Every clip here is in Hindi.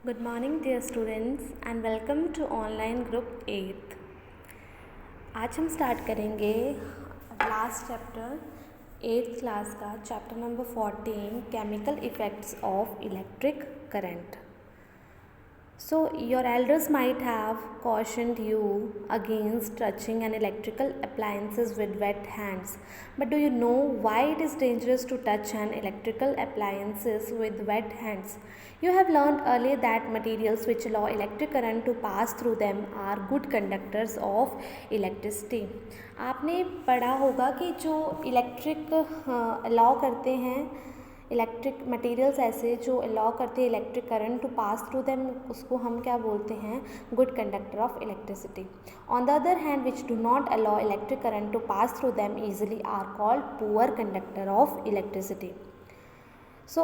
Good morning dear students and welcome to online group 8th। आज हम स्टार्ट करेंगे लास्ट चैप्टर 8th क्लास का chapter number 14 chemical effects of electric current. So your elders might have cautioned you against touching an electrical appliances with wet hands. But do you know why it is dangerous to touch an electrical appliances with wet hands? You have learned earlier that materials which allow electric current to pass through them are good conductors of electricity. आपने पढ़ा होगा कि जो इलेक्ट्रिक अलाउ करते हैं इलेक्ट्रिक मटेरियल्स ऐसे जो अलाउ करते हैं electric current to pass through them, उसको हम क्या बोलते हैं? Good conductor of electricity. On the other hand which do not allow electric current to pass through them easily are called poor conductor of electricity. So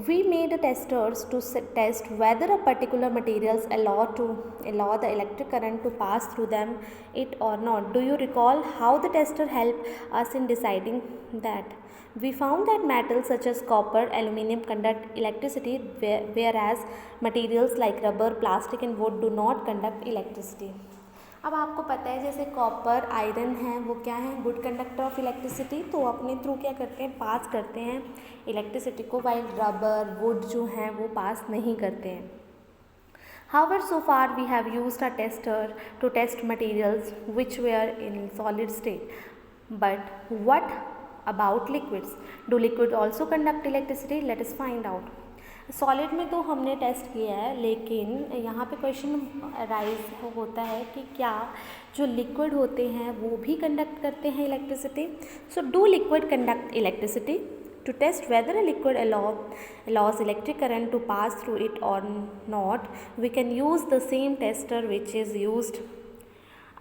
we made a testers to test whether a particular materials allow the electric current to pass through them it or not. Do you recall how the tester helped us in deciding that? We found that metals such as copper, aluminium conduct electricity, whereas materials like rubber, plastic and wood do not conduct electricity. अब आपको पता है जैसे कॉपर, आयरन है, वो क्या है? Good conductor of electricity. तो अपने थ्रू क्या करते हैं? पास करते हैं इलेक्ट्रिसिटी को, वाइल रबर, वुड जो हैं वो पास नहीं करते हैं। However, so far we have used a tester to test materials which were in solid state. But what about liquids? Do liquid also conduct electricity? Let us find out. Solid में तो हमने टेस्ट किया है, लेकिन यहाँ पे क्वेश्चन राइज होता है कि क्या जो लिक्विड होते हैं वो भी कंडक्ट करते हैं electricity? So do liquid conduct electricity? To test whether a liquid allows electric current to pass through it or not, we can use the same tester which is used.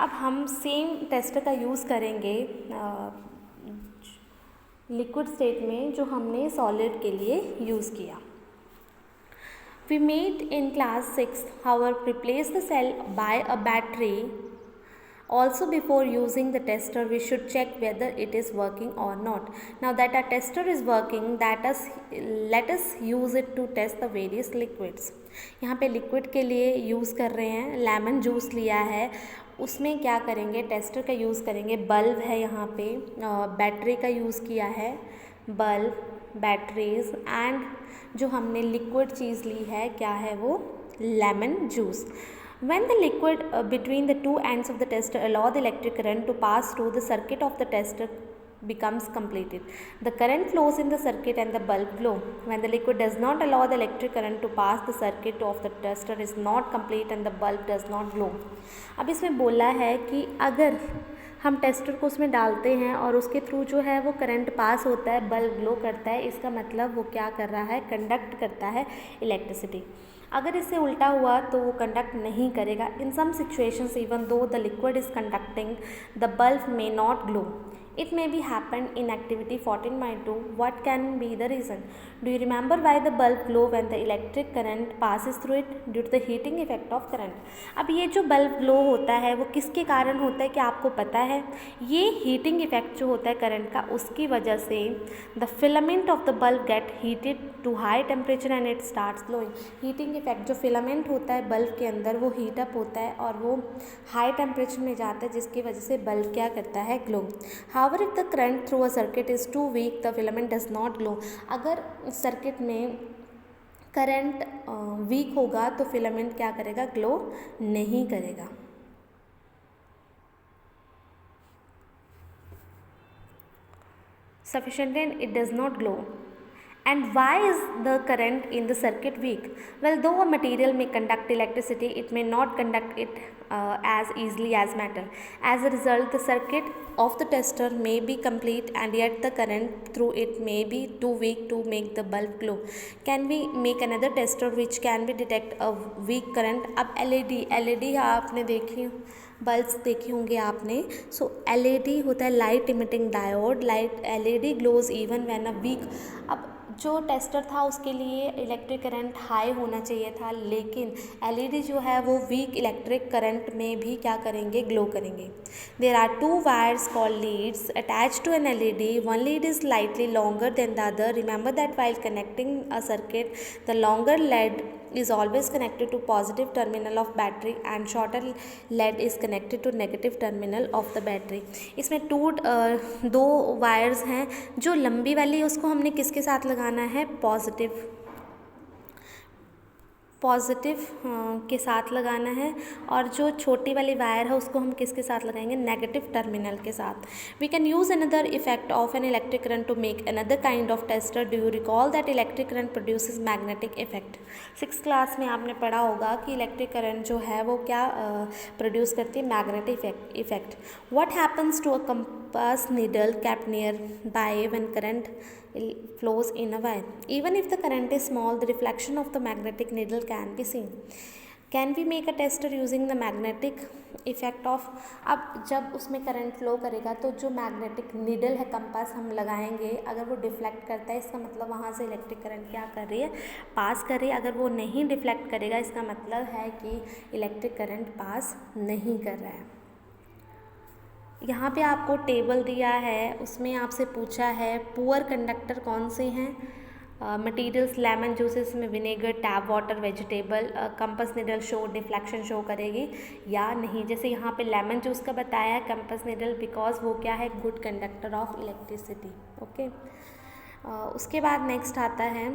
अब हम सेम टेस्टर का यूज़ करेंगे लिक्विड स्टेट में जो हमने सॉलिड के लिए यूज़ किया। We made in class 6, however, replace the cell by a battery. Also, before using the tester, we should check whether it is working or not. Now that our tester is working, let us use it to test the various liquids. यहाँ पे लिक्विड के लिए यूज़ कर रहे हैं, लेमन जूस लिया है, उसमें क्या करेंगे? टेस्टर का यूज़ करेंगे। बल्ब है यहाँ पे, बैटरी का यूज़ किया है, बल्ब, बैटरीज एंड जो हमने लिक्विड चीज़ ली है क्या है वो? Lemon juice. When the liquid between the two ends of the tester allow the electric current to pass through, the circuit of the tester becomes completed. The current flows in the circuit and the bulb glow. When the liquid does not allow the electric current to pass, the circuit of the tester is not complete and the bulb does not glow. अब इसमें बोला है कि अगर हम टेस्टर को उसमें डालते हैं और उसके थ्रू जो है वो करंट पास होता है, बल्ब ग्लो करता है, इसका मतलब वो क्या कर रहा है? कंडक्ट करता है इलेक्ट्रिसिटी। अगर इससे उल्टा हुआ तो वो कंडक्ट नहीं करेगा। In some situations even though the liquid is conducting the bulb may not glow. It may be happened in activity 14.2. What can be the reason? Do you remember why the bulb glow when the electric current passes through it? Due to the heating effect of current. अब ये जो बल्ब ग्लो होता है वो किसके कारण होता है कि आपको पता है? ये हीटिंग इफेक्ट जो होता है करंट का, उसकी वजह से the filament of the bulb get heated to high temperature and it starts glowing. Heating effect, जो फिलामेंट होता है बल्ब के अंदर वो हीटअप होता है और वो हाई टेम्परेचर में जाता है, जिसकी वजह से बल्ब क्या करता है? Glow. However, if the current through a circuit is too weak, the filament does not glow. अगर सर्किट में करंट वीक होगा तो फिलामेंट क्या करेगा? ग्लो नहीं करेगा. Sufficient and it does not glow. And why is the current in the circuit weak? Well, though a material may conduct electricity, it may not conduct it as easily as metal. As a result, the circuit of the tester may be complete and yet the current through it may be too weak to make the bulb glow. Can we make another tester which can be detect a weak current? अब LED आपने देखी, बल्ब्स देखी होंगे आपने. सो LED होता है light emitting diode. LED glows even when a weak. अब जो टेस्टर था उसके लिए इलेक्ट्रिक करंट हाई होना चाहिए था, लेकिन LED जो है वो वीक इलेक्ट्रिक करंट में भी क्या करेंगे? ग्लो करेंगे. There are two wires called leads attach to an LED. One lead is slightly longer than the other. Remember that while connecting a circuit the longer lead is always connected to positive terminal of battery and shorter lead is connected to negative terminal of the battery. इसमें दो वायर्स हैं, जो लंबी वाली उसको हमने किसके साथ लगाना है, पॉजिटिव के साथ लगाना है, और जो छोटी वाली वायर है उसको हम किसके साथ लगाएंगे, नेगेटिव टर्मिनल के साथ. We can use another effect of an electric current to make another kind of tester. Do you recall that electric current produces magnetic effect. 6th class में आपने पढ़ा होगा कि इलेक्ट्रिक करंट जो है वो क्या प्रोड्यूस करती है, magnetic effect. What happens to a compass needle kept nearby when current flows in a wire. Even if the current is small, the reflection of the magnetic needle can be seen. Can we make a tester using the magnetic effect of. अब जब उसमें करंट फ्लो करेगा तो जो मैग्नेटिक नीडल है, कंपास हम लगाएंगे, अगर वो डिफ्लेक्ट करता है इसका मतलब वहाँ से इलेक्ट्रिक करंट क्या कर रही है, पास कर रही है. अगर वो नहीं डिफ्लेक्ट करेगा इसका मतलब है कि इलेक्ट्रिक करंट पास नहीं कर रहा है. यहाँ पे आपको टेबल दिया है, उसमें आपसे पूछा है पुअर कंडक्टर कौन से हैं. मटेरियल्स लेमन जूसेस में vinegar, tap water, vegetable. Compass needle show deflection show करेगी या नहीं. जैसे यहाँ पे लेमन जूस का बताया है कंपास नीडल, बिकॉज वो क्या है, good conductor of electricity. Okay. उसके बाद नेक्स्ट आता है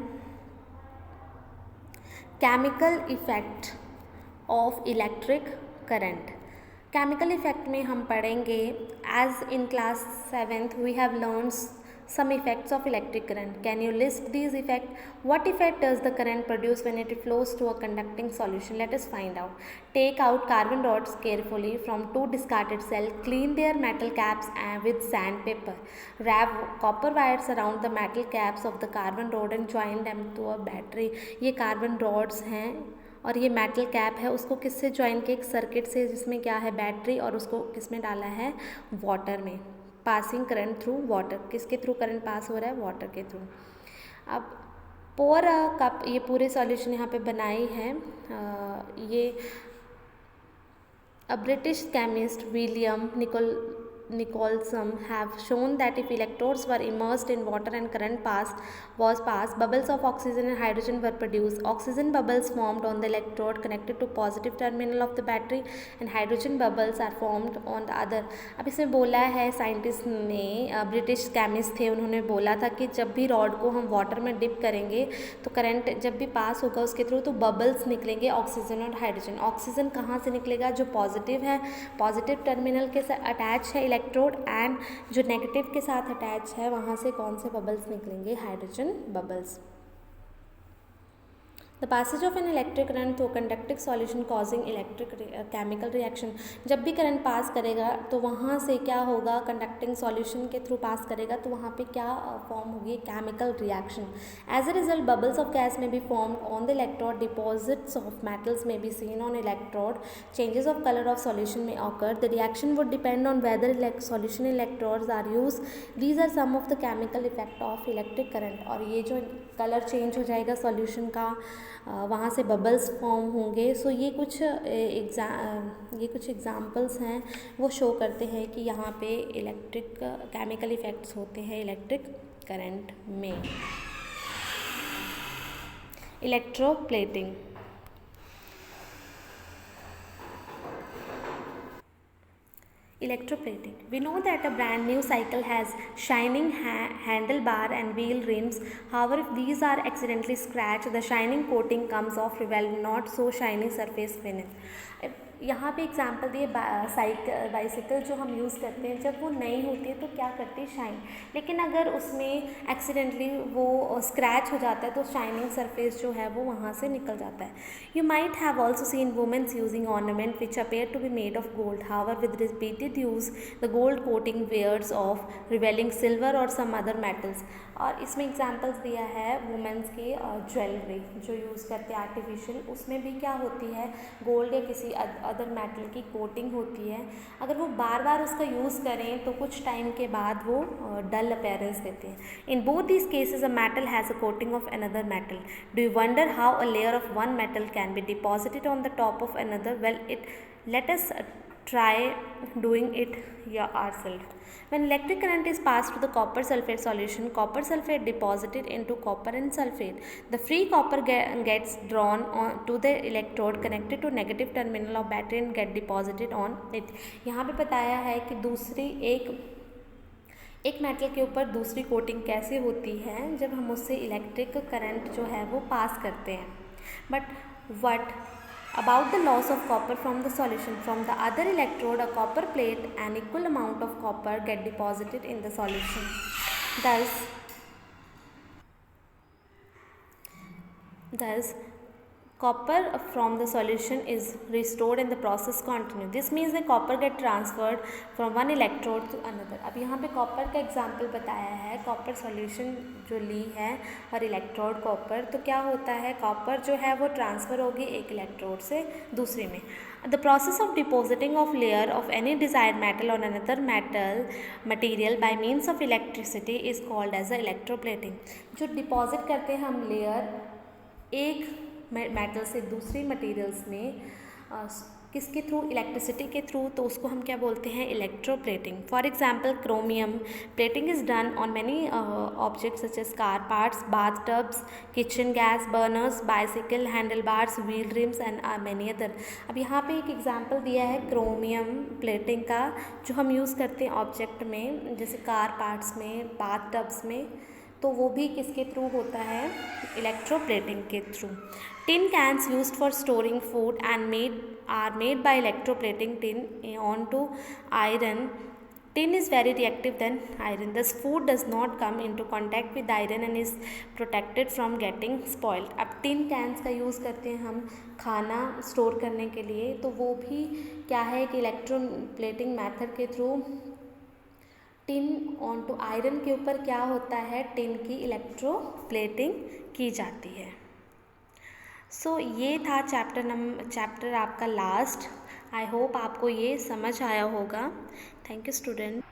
chemical effect of electric current. Chemical effect में हम पढ़ेंगे as in class 7th we have learn some effects of electric current. Can you list these effects? What effect does the current produce when it flows to a conducting solution? Let us find out. Take out carbon rods carefully from 2 discarded cells. Clean their metal caps with sandpaper. Wrap copper wires around the metal caps of the carbon rod and join them to a battery. ये carbon rods हैं और ये मेटल कैप है, उसको किससे ज्वाइन किया, एक सर्किट से जिसमें क्या है, बैटरी, और उसको किसमें डाला है, वाटर में. Passing current through water. किसके थ्रू करंट पास हो रहा है, वाटर के थ्रू. अब पोर कप, ये पूरे सॉल्यूशन यहाँ पे बनाई है. ये a British chemist William Nicholson have shown that if electrodes were immersed in water and current was passed, bubbles of oxygen and hydrogen were produced. Oxygen bubbles formed on the electrode connected to positive terminal of the battery and hydrogen bubbles are formed on the other. अब इसमें बोला है साइंटिस्ट ने, ब्रिटिश केमिस्ट थे, उन्होंने बोला था कि जब भी रॉड को हम वाटर में डिप करेंगे तो करंट जब भी पास होगा उसके थ्रू तो बबल्स निकलेंगे, ऑक्सीजन और हाइड्रोजन. ऑक्सीजन कहाँ से निकलेगा, जो पॉजिटिव है, पॉजिटिव टर्मिनल के साथ अटैच है इलेक्ट्रोड, एंड जो नेगेटिव के साथ अटैच है वहाँ से कौन से बबल्स निकलेंगे, hydrogen bubbles. The passage of an electric current through a conducting solution causing chemical reaction. जब भी करंट पास करेगा तो वहाँ से क्या होगा, कंडक्टिंग सॉल्यूशन के थ्रू पास करेगा तो वहाँ पे क्या फॉर्म होगी, chemical reaction. As a result bubbles of gas may be formed on the electrode. Deposits of metals may be seen on electrode. Changes of colour of solution may occur. The reaction would depend on whether solution electrodes are use. These are some of the chemical effect of electric current. और ये जो कलर चेंज हो जाएगा सॉल्यूशन का, वहाँ से बबल्स फॉर्म होंगे. सो ये कुछ एग्जाम्पल्स हैं, वो शो करते हैं कि यहाँ पे इलेक्ट्रिक केमिकल इफेक्ट्स होते हैं इलेक्ट्रिक करंट में. Electroplating. Electroplating. We know that a brand new cycle has shining handlebar and wheel rims. However, if these are accidentally scratched, the shining coating comes off, revealing not so shiny surface beneath. यहाँ पे एग्जांपल दिए, बाइसिकल जो हम यूज़ करते हैं जब वो नई होती है तो क्या करती है, शाइन. लेकिन अगर उसमें एक्सीडेंटली वो स्क्रैच हो जाता है तो शाइनिंग सरफेस जो है वो वहाँ से निकल जाता है. You might have also seen womens using ornament which appear to be made of gold. However with repeated use the gold coating wears off, revealing silver or some other metals. और इसमें एग्जांपल्स दिया है वुमेन्स की ज्वेलरी जो यूज़ करते हैं आर्टिफिशियल, उसमें भी क्या होती है, गोल्ड या किसी अदर मेटल की कोटिंग होती है. अगर वो बार बार उसका यूज़ करें तो कुछ टाइम के बाद वो डल अपीयरेंस देते हैं. In both these cases a metal has a coating of another metal. Do you wonder how a layer of one metal can be deposited on the top of another? Well, let us try doing it yourself. When electric current is passed to the copper sulfate solution, copper sulfate deposited into copper and sulfate. The free copper gets drawn on to the electrode connected to negative terminal of battery and get deposited on it. यहाँ पे बताया है कि दूसरी एक मेटल के ऊपर दूसरी कोटिंग कैसे होती है जब हम उससे इलेक्ट्रिक करंट जो है वो पास करते हैं. But what about the loss of copper from the solution? From the other electrode, a copper plate, an equal amount of copper get deposited in the solution. Thus copper from the solution is restored and the process continue. This means the copper get transferred from one electrode to another. अब यहाँ पे कॉपर का एग्जाम्पल बताया है, कॉपर सॉल्यूशन जो ली है और इलेक्ट्रोड कॉपर, तो क्या होता है, कॉपर जो है वो ट्रांसफ़र होगी एक इलेक्ट्रोड से दूसरे में. The process of depositing of layer of any desired metal on another material by means of electricity is called as a electroplating. जो डिपॉजिट करते हैं हम लेयर एक मेटल से दूसरी मटेरियल्स में किसके थ्रू, इलेक्ट्रिसिटी के थ्रू, तो उसको हम क्या बोलते हैं, electroplating. For example chromium plating is done on many objects such as car parts, bath tubs, kitchen gas burners, bicycle handle bars, wheel rims and many other. अब यहाँ पे एक एग्जांपल दिया है क्रोमियम प्लेटिंग का जो हम यूज़ करते हैं ऑब्जेक्ट में, जैसे कार पार्ट्स में, बाथ टब्स में, तो वो भी किसके थ्रू होता है, इलेक्ट्रोप्लेटिंग के through. Tin cans used for storing food and are made by electroplating tin onto iron. Tin is very reactive than iron. Thus food does not come into contact with iron and is protected from getting spoiled. अब टिन कैंस का यूज़ करते हैं हम खाना स्टोर करने के लिए, तो वो भी क्या है कि इलेक्ट्रोप्लेटिंग मेथड के through tin on to iron के ऊपर क्या होता है, टिन की इलेक्ट्रोप्लेटिंग की जाती है. सो ये था चैप्टर आपका लास्ट. आई होप आपको ये समझ आया होगा. Thank you student.